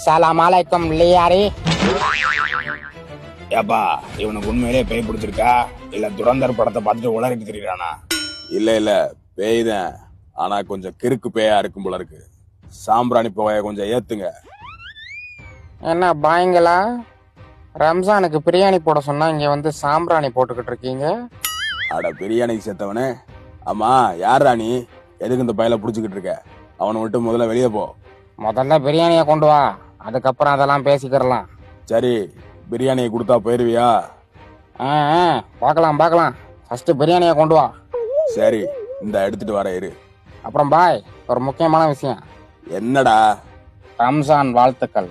அஸ்ஸலாமு அலைக்கும் லியாரி. ஏப்பா இவனுக்கு உண்மையிலே பேய் பிடிச்சிருக்கா இல்ல துரந்தர் படத்தை பார்த்துட்டு உளறிட்டு திரியிறானா? இல்ல பேய் தான், ஆனா கொஞ்சம் கிறுக்கு பேயா இருக்கும் போல இருக்கு. சாம்பிராணி புகைய கொஞ்சம் ஏத்துங்க. என்ன பாய்ங்களா, ரம்ஜானுக்கு பிரியாணி போட சொன்னா இங்க வந்து சாம்பிராணி போட்டுக்கிட்டு இருக்கீங்க? அட பிரியாணிக்கு செத்தவனே. ஆமா, யாரா நீ? எதுக்கு இந்த பயல புடிச்சுக்கிட்டு இருக்க? அவனை விட்டு முதல்ல வெளியே போ. முதல்ல பிரியாணியை கொண்டு வா, அதுக்கப்புறம் அதெல்லாம் பேசிக்கிறலாம். சரி, பிரியாணியை கொடுத்தா போயிருவியா? பார்க்கலாம். ஃபர்ஸ்ட் பிரியாணியை கொண்டு வா. சரி, இந்த எடுத்துட்டு வர இரு. அப்புறம் பாய், ஒரு முக்கியமான விஷயம். என்னடா? ரம்ஜான் வாழ்த்துக்கள்.